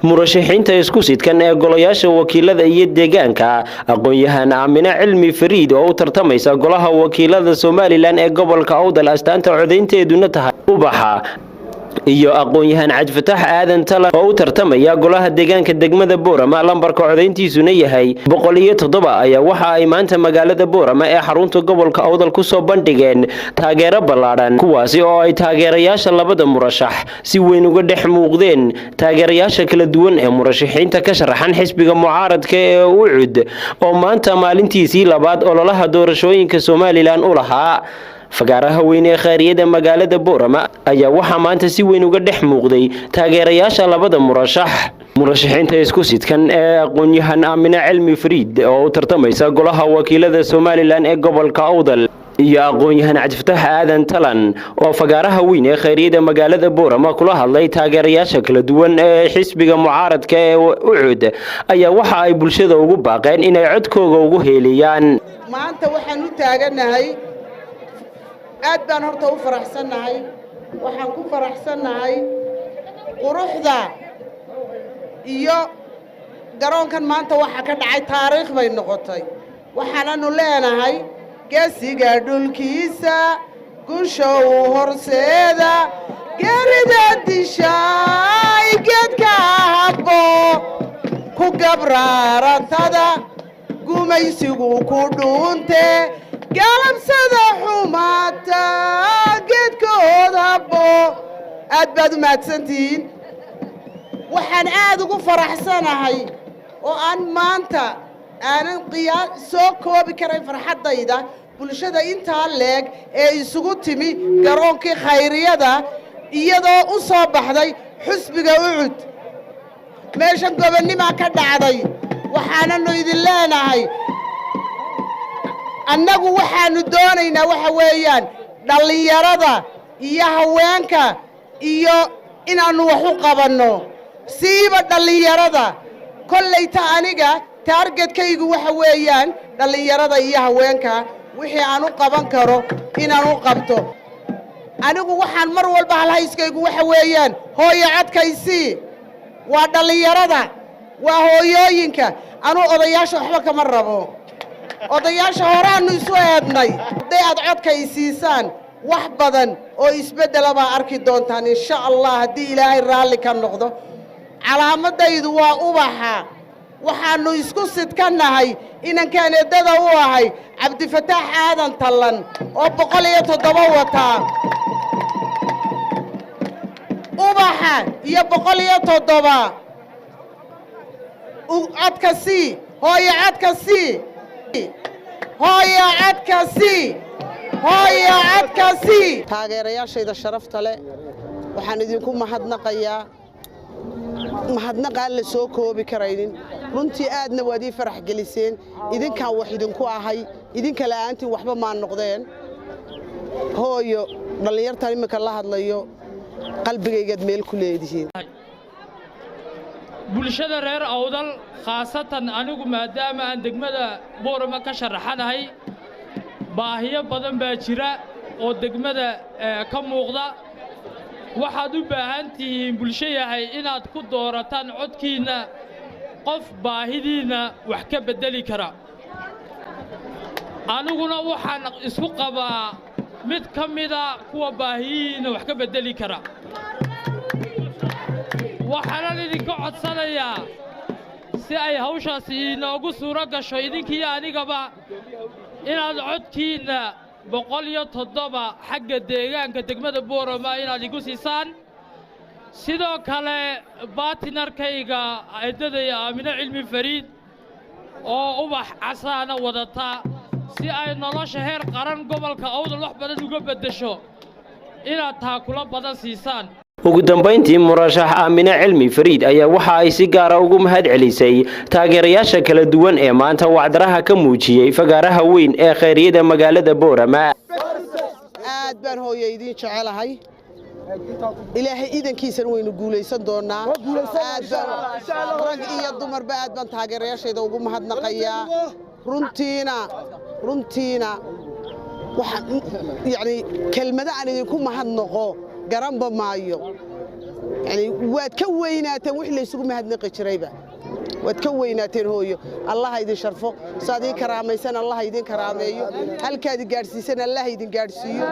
murashaxiinta isku sidkan ee golayaasha wakiilada iyo deegaanka aqoon-yahan Aamina Cilmi Fariid oo u tartamaysa golaha wakiilada Soomaaliland ee gobolka Awdal astaanta codeynteeduna tahay ubaxa iyo aqoon-yahan Cabdifatax Aadan Talan oo u tartamaya golaha deegaanka degmada Boorama lambarka codeyntiisuna yahay 107 ayaa waxa ay maanta magaalada Boorama ee xarunta gobolka Awdal ku soo bandhigeen taageero ballaaran kuwaasi oo ay taageerayaasha labada murashax si weyn uga dhex muuqdeen taageerayaasha kala duwan ee murashaxiinta ka sharaxan xisbiga mucaaradka ee UCUD oo maanta maalintiisii labaad ololaha doorashooyinka Soomaaliland u lahaa fagaaraha weyn ee khayriyada magaalada Boorama ayaa waxa maanta si weyn uga dhex muuqday taageerayaasha labada murashaxiinta isku sidkan ee aqoon-yahan Aamina Cilmi Fariid oo u tartamaysa golaha wakiilada Soomaaliland ee gobolka Awdal iyo aqoon-yahan Cabdifatax Aadan Talan oo fagaaraha weyn ee khayriyada magaalada Boorama kula hadlay taageerayaasha kala duwan ee xisbiga mucaaradka ee UCUD ayaa waxa ay bulshada ugu baaqeen inay codkooda ugu heeliyaan maanta waxaan u taaganahay aad baan horta u faraxsanahay waxaan ku faraxsanahay quruxda iyo garoonkan maanta waxa ka dhacay taariikh bay noqotay waxaananu leenahay geesiga dhulkiisa gushow horseeda geerida dishay geedka habbo ku gabraaratada gumaysigu ku dhuunte galabsada xumaata geedkooda habbo aad baad u mahadsantihiin waxaan aad ugu faraxsanahay oo aan maanta aanan soo koobi karayn farxaddayda bulshada intaa leeg ee isugu timi garoonkii khayriyada iyadoo u soo baxday xusbiga UCUD meeshan gobonnimaa ka dhacday waxaananu idin leenahay annagu waxaanu doonaynaa waxa weeyaan dhallinyarada iyo haweenka iyo inaannu wax u qabanno siiba dhallinyarada kollayta aniga taargetkaygu waxa weeyaan dhallinyarada iyo haweenka wixii aan u qaban karo inaan u qabto anigu waxaan mar walba halhayskaygu waxa weeyaan hooyo codkaysii waa dhallinyarada waa hooyooyinka anuu odayaasha waxba kama rabo odayaasha horaannu isu eednay hadday aad codkaysiisaan wax badan oo isbeddela baa arki doontaan insha allah haddii ilaahay raalli ka noqdo calaamadaydu waa ubaxa waxaannu isku sidkannahay inankaan eedada u ahay Cabdifatax Aadan Talan oo 107 wataa ubaxa iyo 107 codkasii hooyo codkasii hooyo codkasii taageerayaashayda sharafta leh waxaan idinku mahadnaqayaa mahadnaqaan la soo koobi karaynin runtii aadna waad ii farax geliseen idinkaan wax idinku ahay idinka la'aantiin waxba maan noqdeen hooyo dhallinyartan imika la hadlayo qalbigaygaad meel ku leedihiin bulshada reer Awdal khaasatan anigu maadaama aan degmada Boorama ka sharaxanahay baahiyo badan baa jira oo degmada ka muuqda waxaad u baahan tihiin bulsho yahay inaad ku doorataan codkiina qof baahidiina wax ka bedeli kara aniguna waxaan isku qabaa mid ka mida kuwa baahiyiina wax ka bedeli kara waxaan idinka codsanayaa si ay hawshaasi inoogu suuro gasho idinkii anigaba inaad codkiina 107 xagga deegaanka degmada Boorama inaad igu siisaan sidoo kale baatnarkayga eedadaya Aamina Cilmi Fariid oo ubax casaana wadata si ay nolosha heer qaran gobolka Awdal wax badan uga bedesho inaad taakula badan siisaan ugu dambeyntii murashax Aamina Cilmi Fariid ayaa waxa ay si gaar ah ugu mahad celisay taageerayaasha kala duwan ee maanta wacdaraha ka muujiyay fagaaraha weyn ee khayriyada magaalada Boorama aad baan hooyo idin jecelahay ilaahay idankiisan waynu guulaysan doonaa rag iyo dumarba aad baan taageerayaashayda ugu mahadnaqayaa runtiina waxaan yani kelmada aan idinku mahadnaqo garanba maayo يعني واد كويناتين وحلي سوق مهدنقي جريبه واد كويناتين هويو الله يدين شرفه صادي كراميسان الله يدين كراميو halkaad gaarsiisan Allah idin gaarsiiyo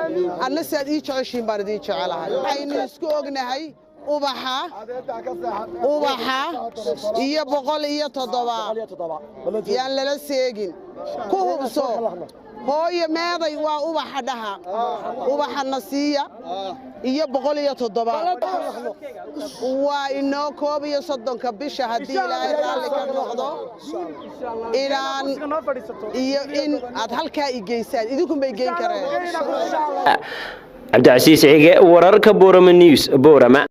anna saad ii jeceshiin baan idin jecelahay aynu isku ognahay ubaxa iyo 107 yaan lala seegin ku hubso hooyo meeday waa ubaxa dhaha ubaxa nasiya iyo 107 waa inoo koob iyo 30 bisha hadii ilaahay raalli ka noqdo inaan iyo in aad halkaa igeysaan idinku bay geyn kareen Cabdi Casiis Cige wararka Boorama News Boorama